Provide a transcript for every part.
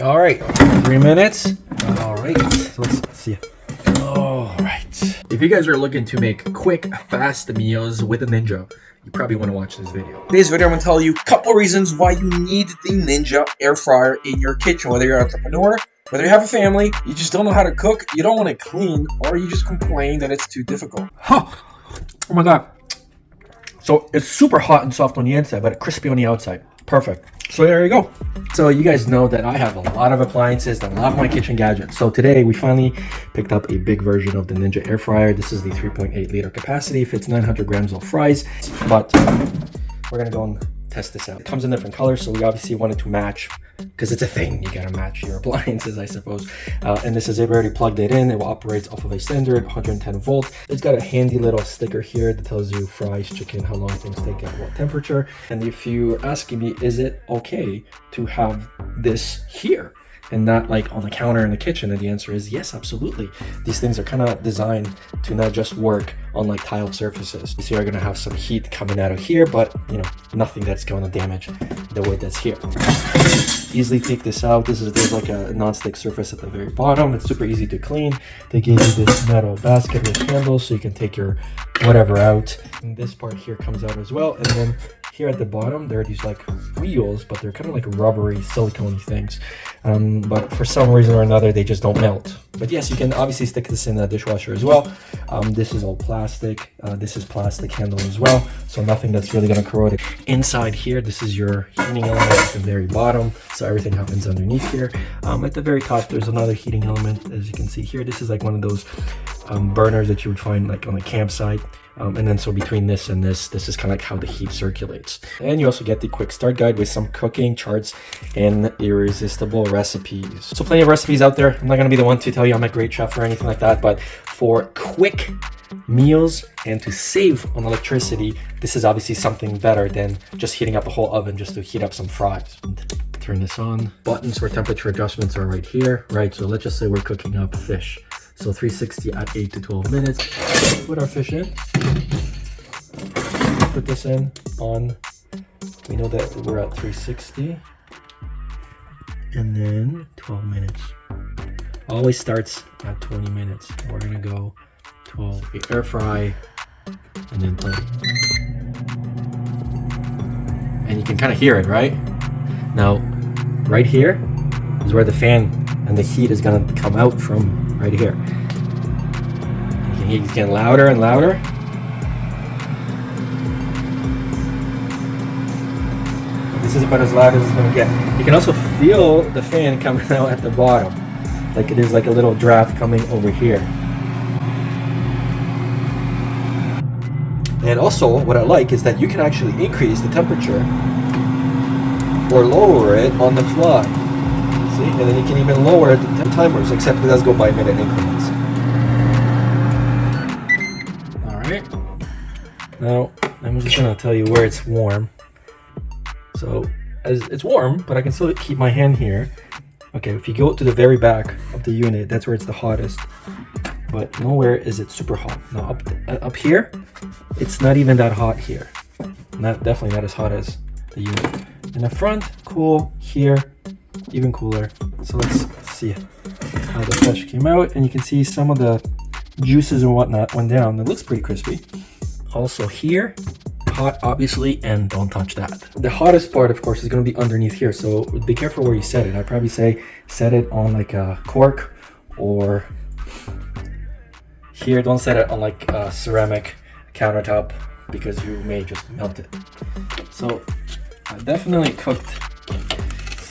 All right, 3 minutes. All right, so let's see. All right. If you guys are looking to make quick, fast meals with a Ninja, you probably want to watch this video. Today's video, I'm going to tell you a couple reasons why you need the Ninja air fryer in your kitchen. Whether you're an entrepreneur, whether you have a family, you just don't know how to cook, you don't want to clean, or you just complain that it's too difficult. Huh. Oh my God. So it's super hot and soft on the inside, but crispy on the outside. Perfect. So there you go. So you guys know that I have a lot of appliances, a lot of my kitchen gadgets. So today we finally picked up a big version of the Ninja air fryer. This is the 3.8 liter capacity, fits 900 grams of fries, but we're gonna go and test this out. It comes in different colors, so we obviously wanted to match, because it's a thing, you gotta match your appliances, I suppose. And this is it, we already plugged it in. It operates off of a standard 110 volt. It's got a handy little sticker here that tells you fries, chicken, how long things take at what temperature. And if you're asking me, is it okay to have this here and not like on the counter in the kitchen? And the answer is yes, absolutely. These things are kind of designed to not just work on like tiled surfaces. So you're gonna have some heat coming out of here, but you know, nothing that's going to damage the wood that's here. Easily take this out. There's like a non-stick surface at the very bottom. It's super easy to clean. They gave you this metal basket with handles so you can take your whatever out. And this part here comes out as well. And then here at the bottom, there are these like wheels, but they're kind of like rubbery, silicone things. But for some reason or another, they just don't melt. But yes, you can obviously stick this in a dishwasher as well. This is all plastic. This is plastic handle as well, so nothing that's really going to corrode it. Inside here, this is your heating element at the very bottom, so everything happens underneath here. At the very top, there's another heating element, as you can see here. This is like one of those burners that you would find like on a campsite. And then so between this and this is kind of like how the heat circulates. And you also get the quick start guide with some cooking charts and irresistible recipes. So plenty of recipes out there. I'm not going to be the one to tell you I'm a great chef or anything like that, but for quick meals and to save on electricity, this is obviously something better than just heating up a whole oven just to heat up some fries. Turn this on. Buttons for temperature adjustments are right here, right? So let's just say we're cooking up fish. So 360 at 8 to 12 minutes. Put our fish in. Put this in on. We know that we're at 360. And then 12 minutes. Always starts at 20 minutes. We're gonna go 12. We air fry and then play. And you can kind of hear it, right? Now, right here is where the fan and the heat is gonna come out from. Right here. He's getting louder and louder. This is about as loud as it's going to get. You can also feel the fan coming out at the bottom. Like there's like a little draft coming over here. And also what I like is that you can actually increase the temperature or lower it on the fly. See? And then you can even lower the timers, except it does go by minute increments. Alright. Now, I'm just going to tell you where it's warm. So, as it's warm, but I can still keep my hand here. Okay, if you go to the very back of the unit, that's where it's the hottest. But nowhere is it super hot. Now, up here, it's not even that hot here. Definitely not as hot as the unit. In the front, cool. Here, even cooler. So let's see how the flesh came out, and you can see some of the juices and whatnot went down. It looks pretty crispy. Also here, hot obviously, and don't touch that. The hottest part, of course, is going to be underneath here, so be careful where you set it. I'd probably say set it on like a cork, or here, don't set it on like a ceramic countertop because you may just melt it. So I definitely cooked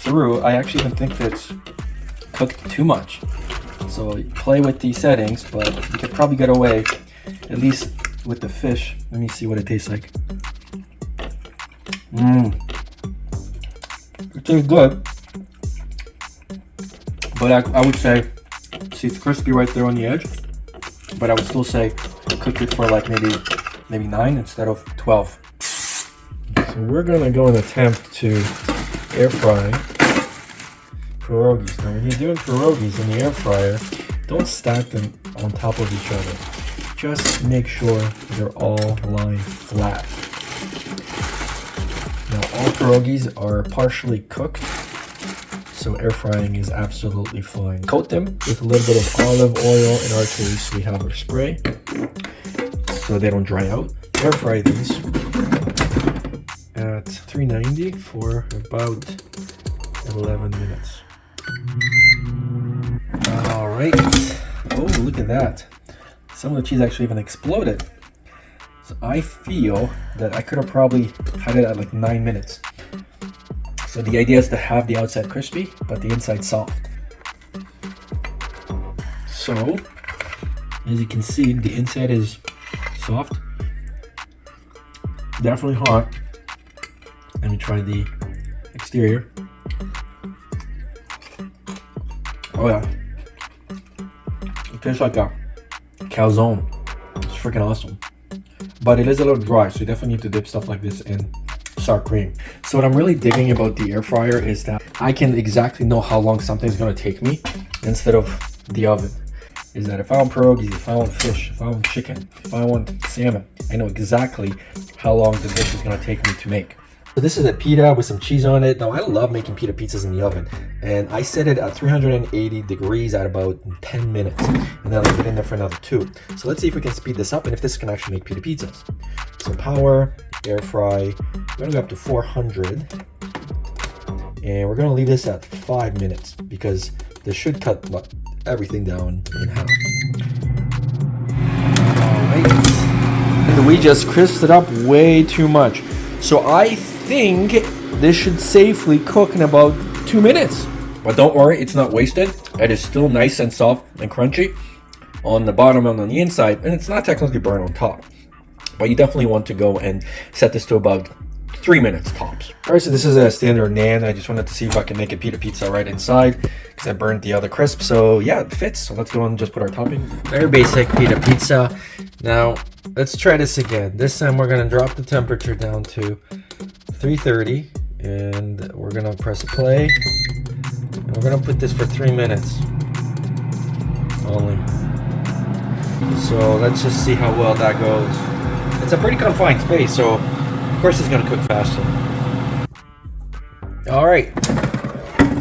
through. I actually even think that it's cooked too much. So play with these settings, but you could probably get away, at least with the fish. Let me see what it tastes like. It tastes good, but I would say, see, it's crispy right there on the edge, but I would still say cook it for like maybe 9 instead of 12. So we're gonna go and attempt to air fry pierogies. Now when you're doing pierogies in the air fryer, don't stack them on top of each other. Just make sure they're all lying flat. Now all pierogies are partially cooked, so air frying is absolutely fine. Coat them with a little bit of olive oil. In our case, we have our spray, so they don't dry out. Air fry these at 390 for about 11 minutes. All right. Oh, look at that. Some of the cheese actually even exploded. So I feel that I could have probably had it at like 9 minutes. So the idea is to have the outside crispy, but the inside soft. So, as you can see, the inside is soft. Definitely hot. Let me try the exterior. Oh yeah. It tastes like a calzone. It's freaking awesome. But it is a little dry, so you definitely need to dip stuff like this in sour cream. So what I'm really digging about the air fryer is that I can exactly know how long something's gonna take me instead of the oven. Is that if I want pierogies, if I want fish, if I want chicken, if I want salmon, I know exactly how long the dish is gonna take me to make. So this is a pita with some cheese on it. Now I love making pita pizzas in the oven, and I set it at 380 degrees at about 10 minutes, and then I'll leave it in there for another 2. So let's see if we can speed this up and if this can actually make pita pizzas. So power, air fry, we're gonna go up to 400, and we're gonna leave this at 5 minutes because this should cut everything down in half. All right, and we just crisped it up way too much. So I think this should safely cook in about 2 minutes. But don't worry, it's not wasted. It is still nice and soft and crunchy on the bottom and on the inside, and it's not technically burnt on top. But you definitely want to go and set this to about 3 minutes tops. All right, so this is a standard naan. I just wanted to see if I can make a pita pizza right inside because I burned the other crisp. So yeah, it fits. So let's go and just put our topping. Very basic pita pizza. Now let's try this again. This time we're gonna drop the temperature down to 330, and we're gonna press play. And we're gonna put this for 3 minutes only. So let's just see how well that goes. It's a pretty confined space, so of course it's gonna cook faster. All right,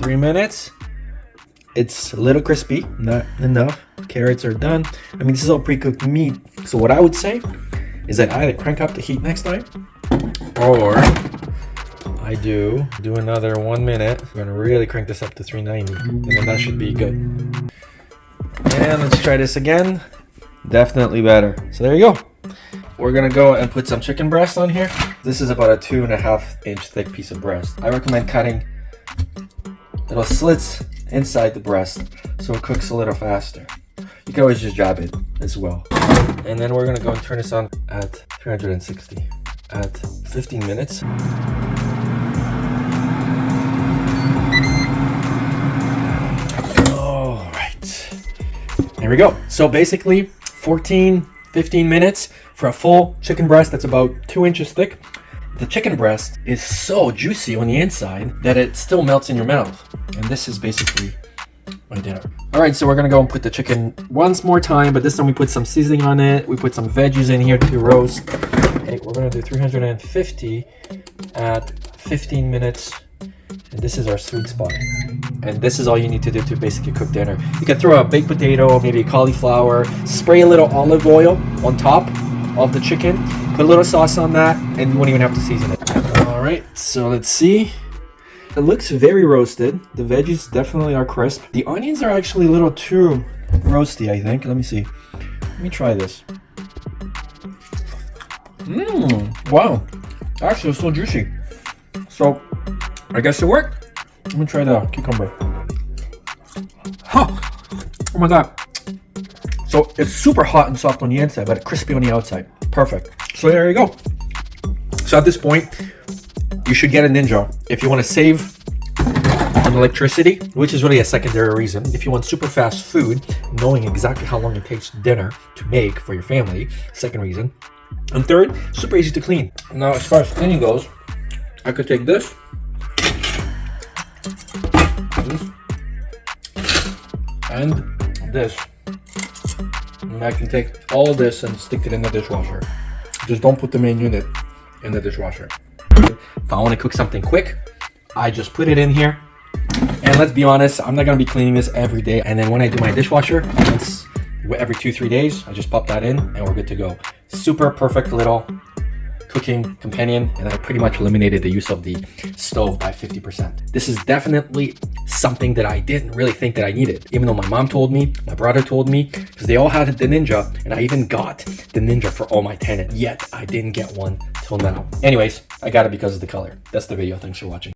3 minutes. It's a little crispy, not enough. Carrots are done. I mean, this is all pre-cooked meat. So what I would say is that I either crank up the heat next time, or I do another 1 minute. I'm gonna really crank this up to 390, and then that should be good. And let's try this again. Definitely better. So there you go. We're gonna go and put some chicken breast on here. This is about a 2.5 inch thick piece of breast. I recommend cutting little slits inside the breast so it cooks a little faster. You can always just jab it as well. And then we're gonna go and turn this on at 360 at 15 minutes. All right, there we go. So basically 15 minutes for a full chicken breast that's about 2 inches thick. The chicken breast is so juicy on the inside that it still melts in your mouth. And this is basically my dinner. All right, so we're gonna go and put the chicken once more time, but this time we put some seasoning on it. We put some veggies in here to roast. Okay, we're gonna do 350 at 15 minutes. And this is our sweet spot. And this is all you need to do to basically cook dinner. You can throw a baked potato, maybe a cauliflower, spray a little olive oil on top of the chicken, put a little sauce on that, and you won't even have to season it. All right, so let's see. It looks very roasted. The veggies definitely are crisp. The onions are actually a little too roasty, I think. Let me see. Let me try this. Wow. Actually, it's so juicy. So, I guess it worked. Let me try the cucumber. Huh. Oh my god. So it's super hot and soft on the inside, but crispy on the outside. Perfect. So there you go. So at this point, you should get a Ninja if you want to save on electricity, which is really a secondary reason. If you want super fast food, knowing exactly how long it takes dinner to make for your family, second reason. And third, super easy to clean. Now, as far as cleaning goes, I could take this, and this, and I can take all this and stick it in the dishwasher. Just don't put the main unit in the dishwasher. If I want to cook something quick, I just put it in here, And let's be honest, I'm not gonna be cleaning this every day. And then when I do my dishwasher, it's every 2-3 days, I just pop that in and we're good to go. Super perfect little cooking companion, and I pretty much eliminated the use of the stove by 50%. This is definitely something that I didn't really think that I needed, even though my mom told me, my brother told me, because they all had the Ninja, and I even got the Ninja for all my tenants, yet I didn't get one till now. Anyways, I got it because of the color. That's the video. Thanks for watching.